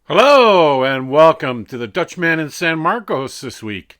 Hello and welcome to the Dutchman in San Marcos this week.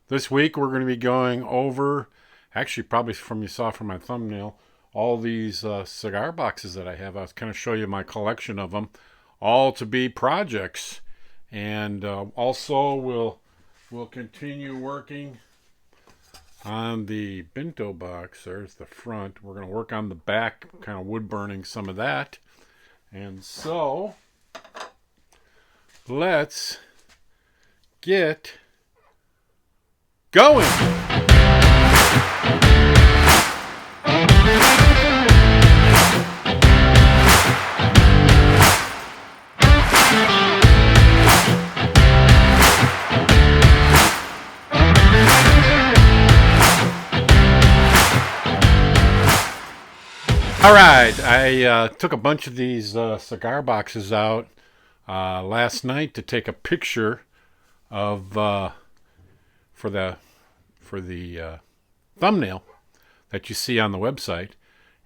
This week we're going to be going over, actually probably from you saw from my thumbnail, all these cigar boxes that I have. I was kind of show you my collection of them, all to be projects. And also we'll continue working on the Bento Box. There's the front. We're going to work on the back, kind of wood burning some of that. And so let's get going. All right, I took a bunch of these cigar boxes out last night to take a picture of for the thumbnail that you see on the website,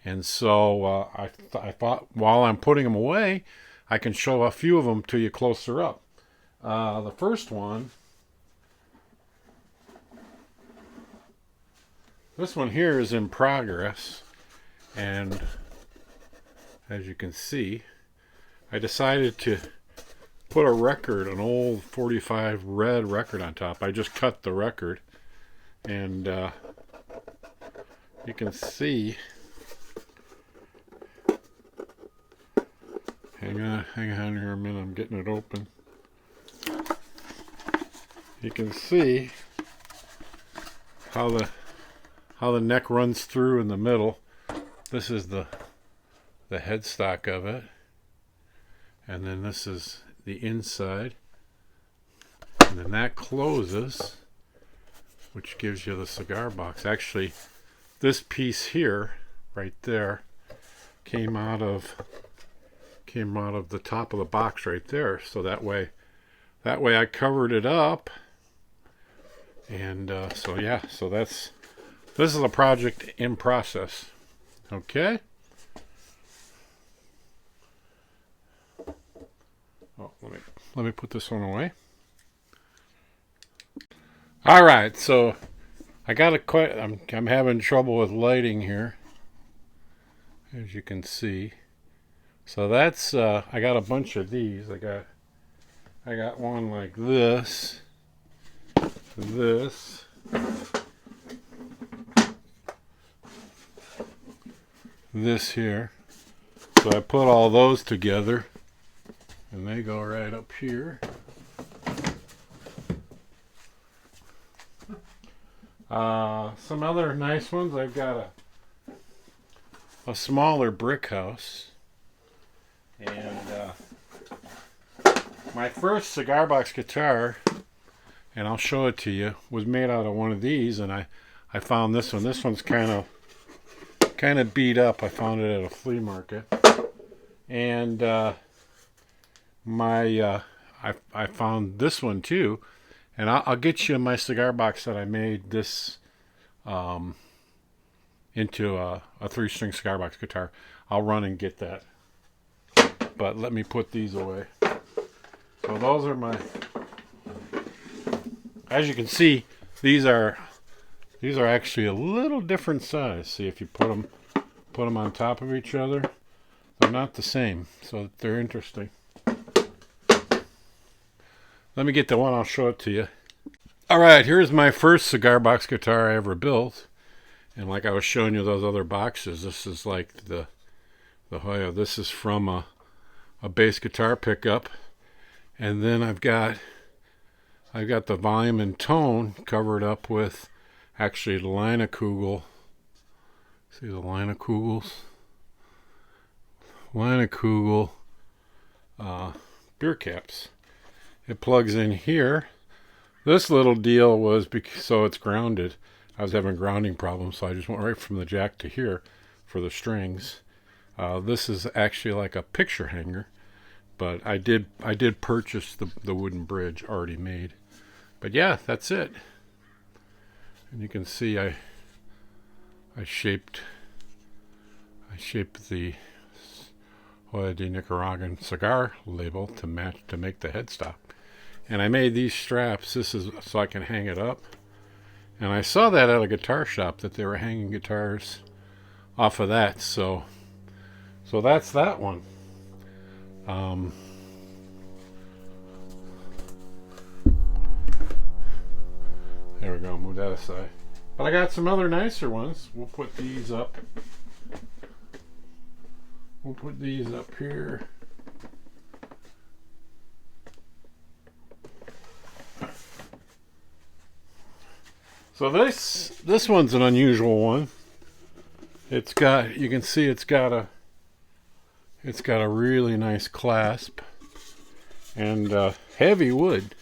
and so I thought while I'm putting them away, I can show a few of them to you closer up. The first one, this one here is in progress, and as you can see, I decided to put a record, an old 45 red record on top. I just cut the record, and you can see, hang on here a minute, I'm getting it open. You can see how the neck runs through in the middle. This is the headstock of it, and then this is the inside, and then that closes, which gives you the cigar box. Actually, this piece here, right there, came out of the top of the box right there. So that way I covered it up, and so this is a project in process. Okay. Oh, let me put this one away. All right, so I got I'm having trouble with lighting here, as you can see. So that's I got a bunch of these. I got one like this, this here. So I put all those together, and they go right up here. Some other nice ones. I've got a smaller brick house, and my first cigar box guitar, and I'll show it to you, was made out of one of these, and I found this one. This one's kind of beat up. I found it at a flea market, and I found this one too, and I'll get you my cigar box that I made this into a 3-string cigar box guitar. I'll run and get that, but let me put these away. So those are my, as you can see, these are actually a little different size. See, if you put them on top of each other, they're not the same, so they're interesting. Let me get the one, I'll show it to you. All right, here's my first cigar box guitar I ever built. And like I was showing you those other boxes, this is like the Hoya. This is from a bass guitar pickup. And then I've got the volume and tone covered up with actually the Kugel. See the Kugels? Kugel beer caps. It plugs in here. This little deal was so it's grounded. I was having grounding problems, so I just went right from the jack to here for the strings. This is actually like a picture hanger, but I did purchase the wooden bridge already made. But yeah, that's it. And you can see I shaped the Hoya de Nicaraguan cigar label to make the headstock. And I made these straps. This is so I can hang it up. And I saw that at a guitar shop that they were hanging guitars off of that. So that's that one. There we go. Move that aside. But I got some other nicer ones. We'll put these up. We'll put these up here. So this one's an unusual one. It's got, you can see it's got a really nice clasp and heavy wood.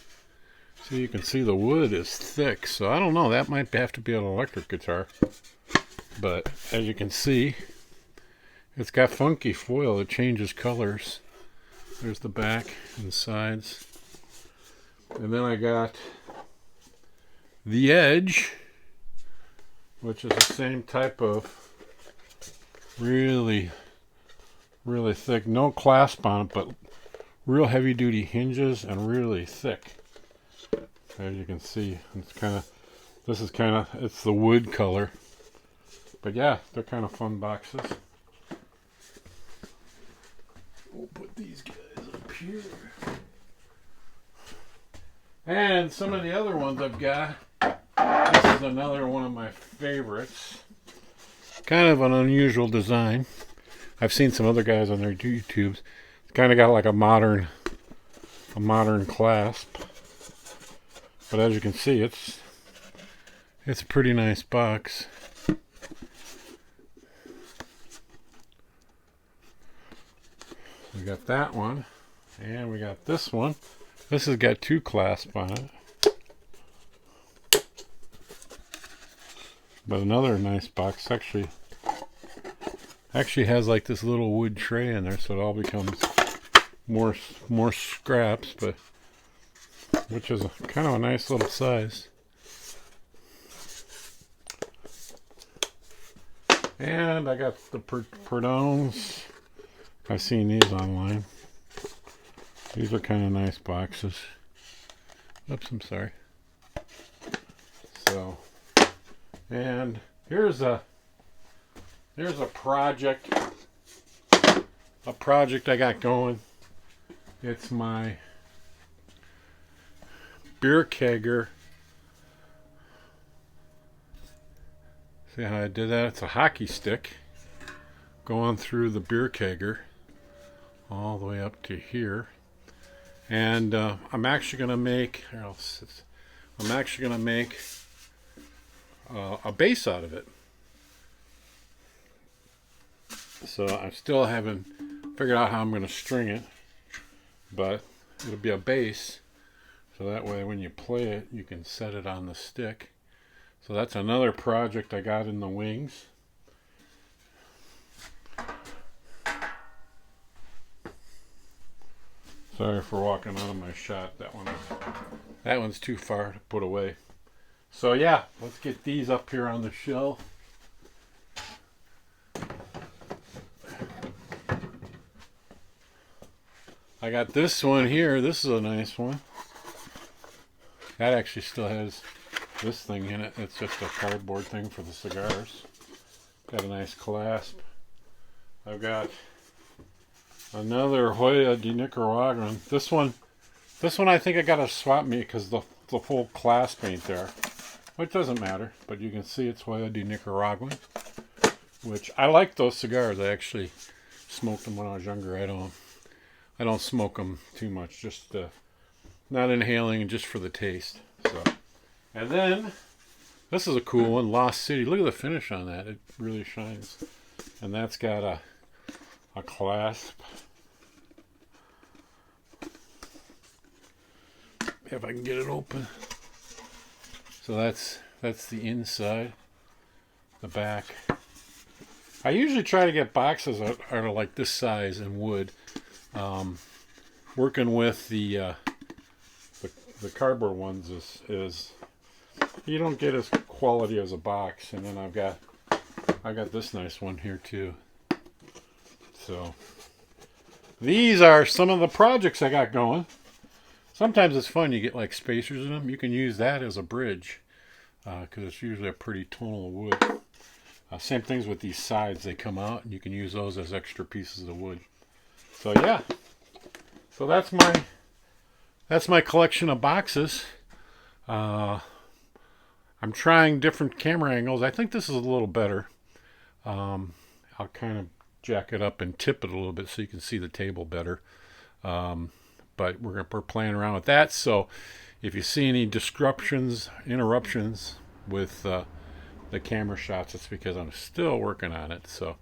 So you can see the wood is thick. So I don't know, that might have to be an electric guitar. But as you can see, it's got funky foil. It changes colors. There's the back and sides. And then I got the edge, which is the same type of really thick, no clasp on it, but real heavy duty hinges and really thick. As you can see, it's it's the wood color. But yeah, they're kind of fun boxes. We'll put these guys up here. And some of the other ones I've got. This is another one of my favorites. Kind of an unusual design. I've seen some other guys on their YouTubes. It's kind of got like a modern clasp. But as you can see, it's a pretty nice box. We got that one, and we got this one. This has got two clasps on it. But another nice box actually has like this little wood tray in there, so it all becomes more scraps, but which is kind of a nice little size. And I got the Perdones. I've seen these online. These are kind of nice boxes. Oops, I'm sorry. So, and here's a project I got going. It's my beer kegger. See how I did that? It's a hockey stick going through the beer kegger all the way up to here. And I'm actually going to make a base out of it. So I still haven't figured out how I'm going to string it, but it'll be a base. So that way when you play it, you can set it on the stick. So that's another project I got in the wings. Sorry for walking out of my shot. That one's too far to put away. So yeah, let's get these up here on the shelf. I got this one here. This is a nice one. That actually still has this thing in it. It's just a cardboard thing for the cigars. Got a nice clasp. I've got another Hoya de Nicaraguan. This one I think I gotta swap me because the full clasp ain't there. Which doesn't matter, but you can see it's Hoya de Nicaraguan. Which I like those cigars. I actually smoked them when I was younger. I don't smoke them too much, just not inhaling, just for the taste. So, and then this is a cool one, Lost City. Look at the finish on that; it really shines. And that's got a clasp. If I can get it open. So that's the inside, the back. I usually try to get boxes that are like this size in wood. Working with the cardboard ones is you don't get as quality as a box. And then I got this nice one here too. So these are some of the projects I got going. Sometimes it's fun. You get like spacers in them. You can use that as a bridge because it's usually a pretty tonal wood. Same things with these sides. They come out and you can use those as extra pieces of wood. So yeah. So that's my collection of boxes. I'm trying different camera angles. I think this is a little better. I'll kind of jack it up and tip it a little bit so you can see the table better. But we're playing around with that. So if you see any interruptions with the camera shots, it's because I'm still working on it. So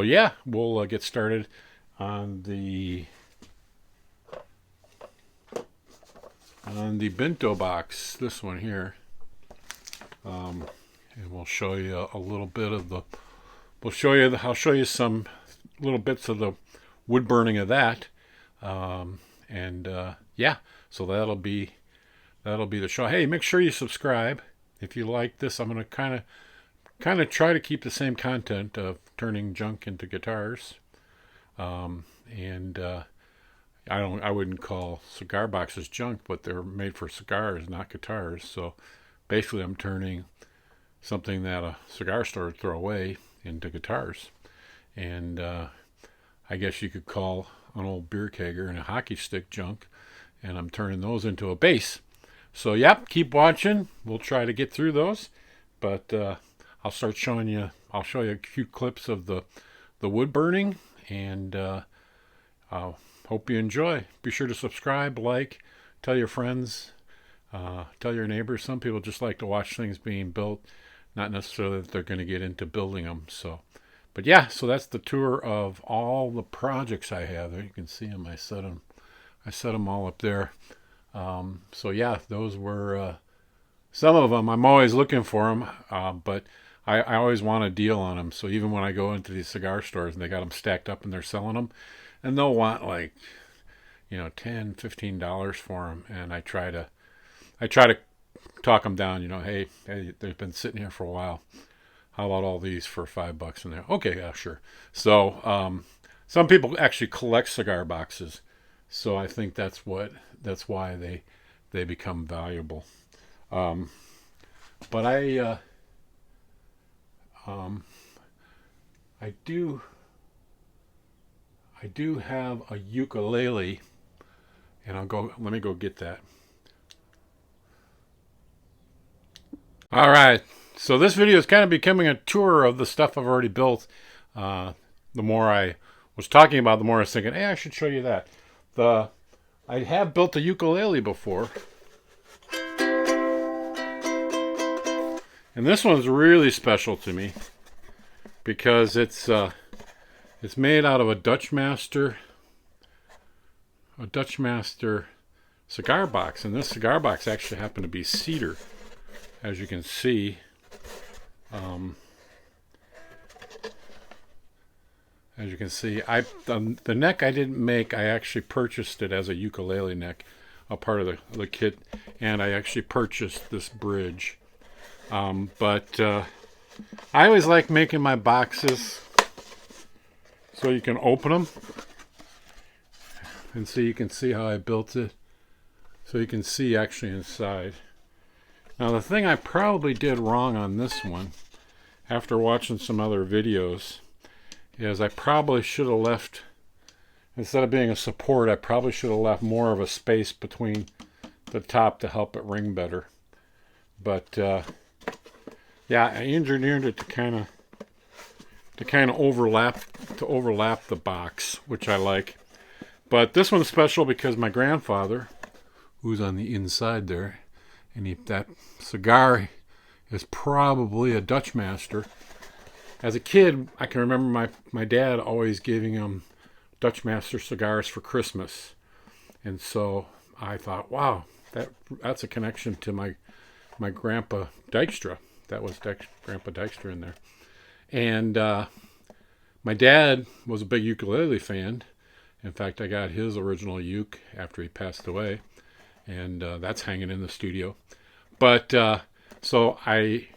yeah, we'll get started on the Bento Box. This one here, and we'll show you a little bit of the. I'll show you some little bits of the wood burning of that. Yeah, so that'll be the show. Hey, make sure you subscribe if you like this. I'm going to kind of try to keep the same content of turning junk into guitars. I wouldn't call cigar boxes junk, but they're made for cigars, not guitars. So basically I'm turning something that a cigar store would throw away into guitars. And I guess you could call an old beer kegger and a hockey stick junk, and I'm turning those into a bass. So yep, keep watching. We'll try to get through those, but I'll show you a few clips of the wood burning, and hope you enjoy. Be sure to subscribe, like, tell your friends, tell your neighbors. Some people just like to watch things being built, not necessarily that they're going to get into building them. But yeah, so that's the tour of all the projects I have. There you can see them. I set them all up there. So yeah, those were some of them. I'm always looking for them, but I always want a deal on them. So even when I go into these cigar stores and they got them stacked up and they're selling them, and they'll want like $10, $15 for them, and I try to talk them down. Hey, they've been sitting here for a while. How about all these for $5 in there? Okay, yeah, sure. So some people actually collect cigar boxes, so I think that's why they become valuable. But I do have a ukulele, and let me go get that. All right. So this video is kind of becoming a tour of the stuff I've already built. The more I was talking about, the more I was thinking, hey, I should show you that. I have built a ukulele before. And this one's really special to me because it's made out of a Dutch Master cigar box. And this cigar box actually happened to be cedar, as you can see. As you can see, the neck I didn't make. I actually purchased it as a ukulele neck, a part of the kit, and I actually purchased this bridge. But I always like making my boxes so you can open them, and so you can see how I built it, so you can see actually inside. Now the thing I probably did wrong on this one, after watching some other videos, is I probably should have left, instead of being a support, I probably should have left more of a space between the top to help it ring better. But yeah, I engineered it to kind of overlap the box, which I like. But this one's special because my grandfather, who's on the inside there, and that cigar is probably a Dutch Master. As a kid, I can remember my dad always giving him Dutch Master cigars for Christmas. And so I thought, wow, that's a connection to my Grandpa Dykstra. That was Grandpa Dykstra in there. And my dad was a big ukulele fan. In fact, I got his original uke after he passed away. And that's hanging in the studio. But so he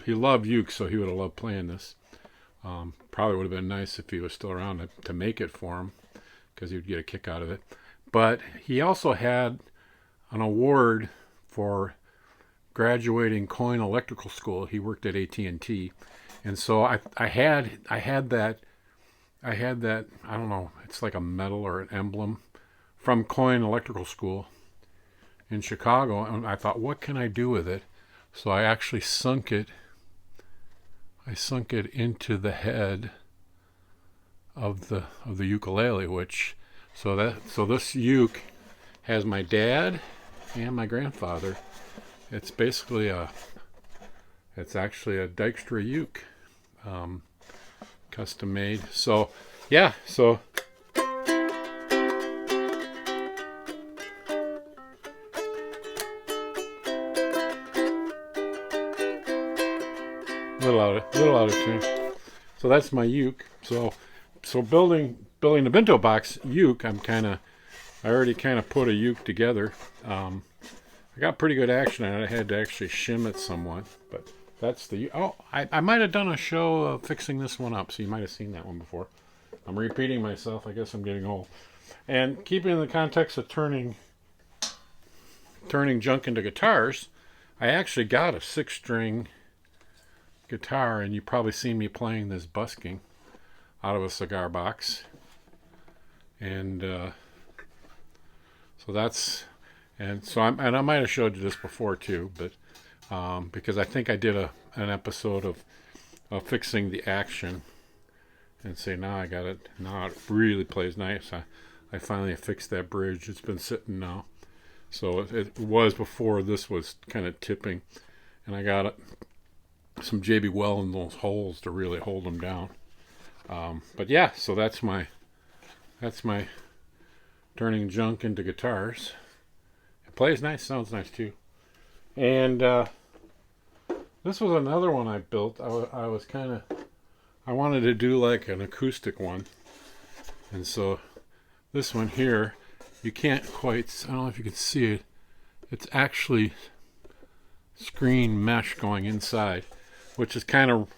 loved uke, so he would have loved playing this. Probably would have been nice if he was still around to make it for him, because he would get a kick out of it. But he also had an award for graduating Coin Electrical School. He worked at AT&T, and so I had that. I don't know, it's like a medal or an emblem from Coin Electrical School in Chicago, and I thought, what can I do with it? So I actually sunk it into the head of the ukulele, so this uke has my dad and my grandfather. It's basically it's actually a Dykstra uke, custom made. So yeah, so little out of tune. So that's my uke. So building the Bento Box uke, I already kind of put a uke together. I got pretty good action on it. I had to actually shim it somewhat, but that's I might have done a show of fixing this one up, so you might have seen that one before. I'm repeating myself. I guess I'm getting old. And keeping in the context of turning junk into guitars, I actually got a 6-string guitar, and you've probably seen me playing this busking out of a cigar box. And so that's, and so I might have showed you this before too, but because I think I did an episode of fixing the action, and say now I got it, now it really plays nice. I finally fixed that bridge. It's been sitting now, so it was before this was kind of tipping, and I got some JB Well in those holes to really hold them down. But yeah, so that's my turning junk into guitars. It plays nice, sounds nice too. And this was another one I built. I wanted to do like an acoustic one, and so this one here, you can't quite, I don't know if you can see it, it's actually screen mesh going inside, which is kind of,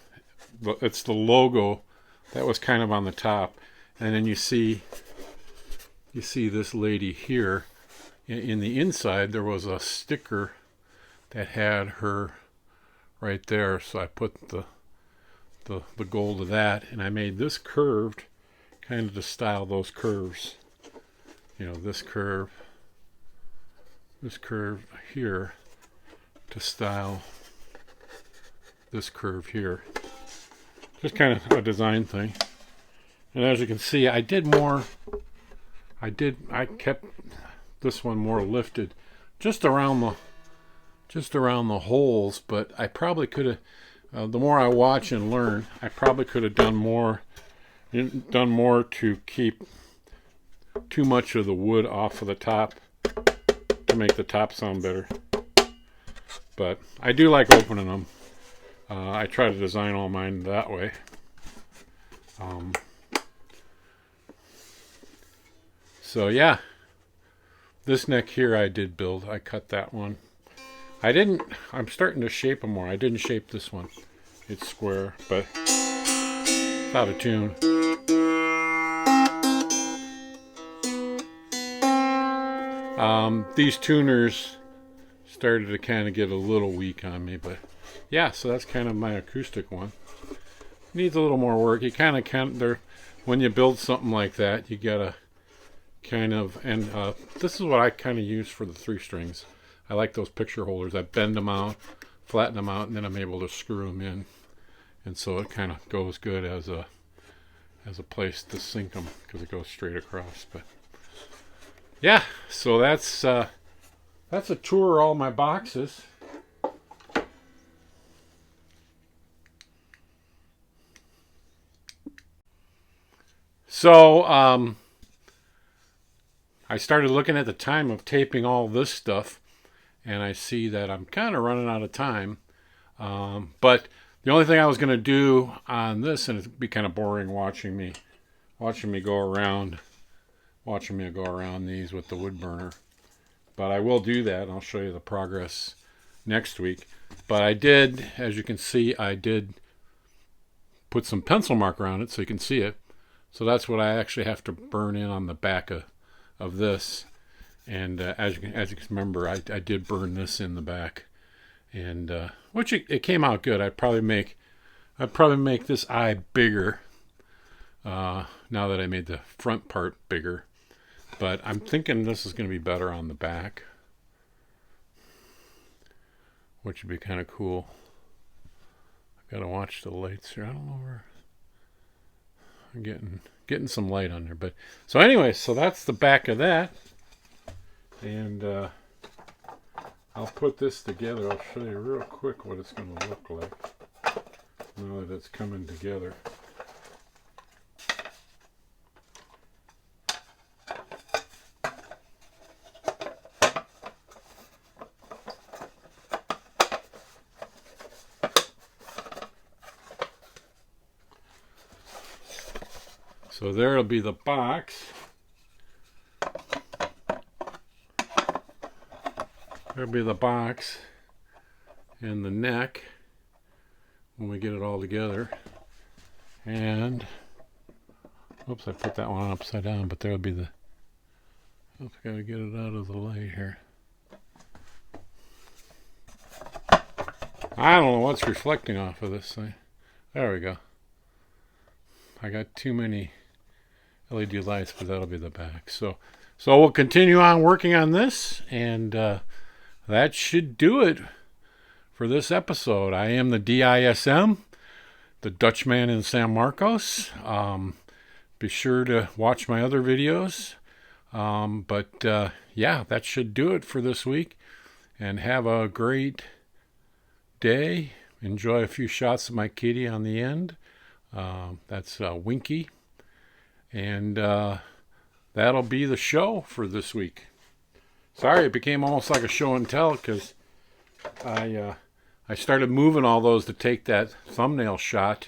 it's the logo that was kind of on the top, and then you see this lady here. In the inside there was a sticker that had her right there, so I put the gold of that, and I made this curved kind of to style those curves, this curve here to style this curve here. Just kind of a design thing. And as you can see, I kept this one more lifted just around the holes, but I probably could have, the more I watch and learn, I probably could have done more to keep too much of the wood off of the top to make the top sound better. But I do like opening them. I try to design all mine that way. So yeah, this neck here I did build. I cut that one. I'm starting to shape them more. I didn't shape this one. It's square, but it's out of tune. These tuners started to kind of get a little weak on me, but yeah, so that's kind of my acoustic one. Needs a little more work. You kind of when you build something like that, you gotta kind of, and this is what I kind of use for the 3 strings. I like those picture holders. I bend them out, flatten them out, and then I'm able to screw them in, and so it kind of goes good as a place to sink them because it goes straight across. But yeah, so that's a tour of all my boxes. So I started looking at the time of taping all this stuff, and I see that I'm kind of running out of time. But the only thing I was going to do on this, and it'd be kind of boring watching me go around these with the wood burner, but I will do that. I'll show you the progress next week. But I did, as you can see, I did put some pencil marker on it so you can see it. So that's what I actually have to burn in on the back of this. And as you can remember, I did burn this in the back, and which it came out good. I'd probably make this eye bigger now that I made the front part bigger. But I'm thinking this is going to be better on the back, which would be kind of cool. I've got to watch the lights here. I don't know where I'm getting some light on there. But so anyway, so that's the back of that, and I'll put this together. I'll show you real quick what it's going to look like now that it's coming together. So there'll be the box. There'll be the box and the neck when we get it all together. And, oops, I put that one upside down, but there'll be the, oops, I gotta get it out of the light here. I don't know what's reflecting off of this thing. There we go. I got too many LED lights, but that'll be the back. So we'll continue on working on this, and that should do it for this episode. I am the DISM, the Dutchman in San Marcos. Be sure to watch my other videos. Yeah, that should do it for this week. And have a great day. Enjoy a few shots of my kitty on the end. That's Winky. And that'll be the show for this week. Sorry, it became almost like a show and tell because I started moving all those to take that thumbnail shot,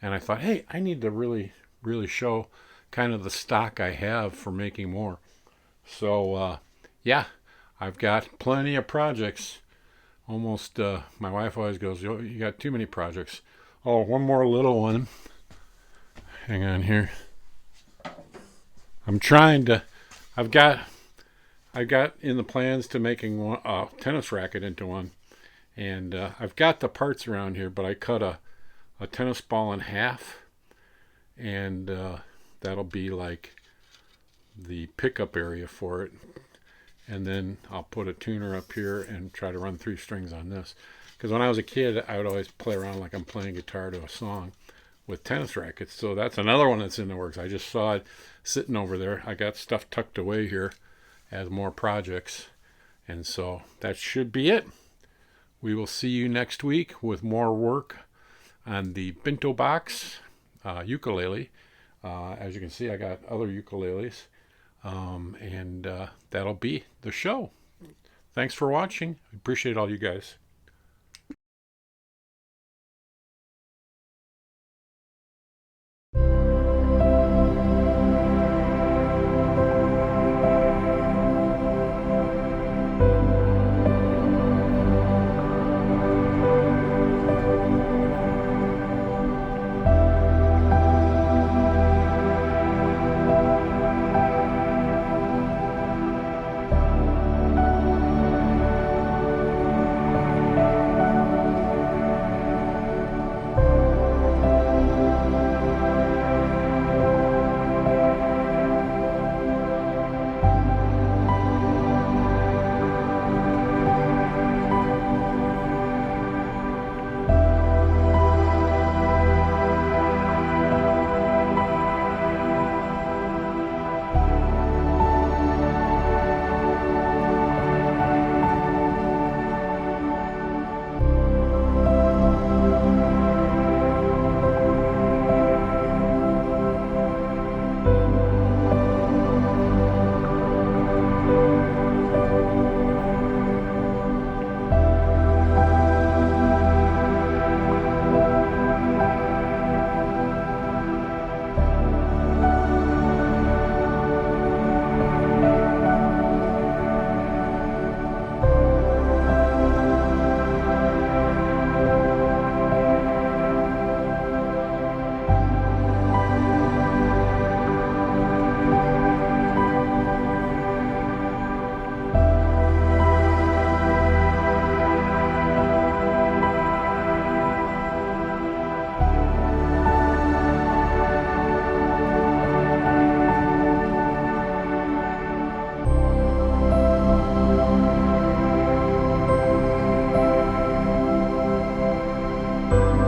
and I thought, hey, I need to really show kind of the stock I have for making more. So yeah, I've got plenty of projects. Almost, my wife always goes, you got too many projects. Oh, one more little one. Hang on here. I'm trying to, I've got in the plans to making a tennis racket into one. And I've got the parts around here, but I cut a tennis ball in half. And that'll be like the pickup area for it. And then I'll put a tuner up here and try to run 3 strings on this. Because when I was a kid, I would always play around like I'm playing guitar to a song with tennis rackets. So that's another one that's in the works. I just saw it sitting over there. I got stuff tucked away here as more projects. And so that should be it. We will see you next week with more work on the Bento Box ukulele. As you can see, I got other ukuleles. And that'll be the show. Thanks for watching. I appreciate all you guys.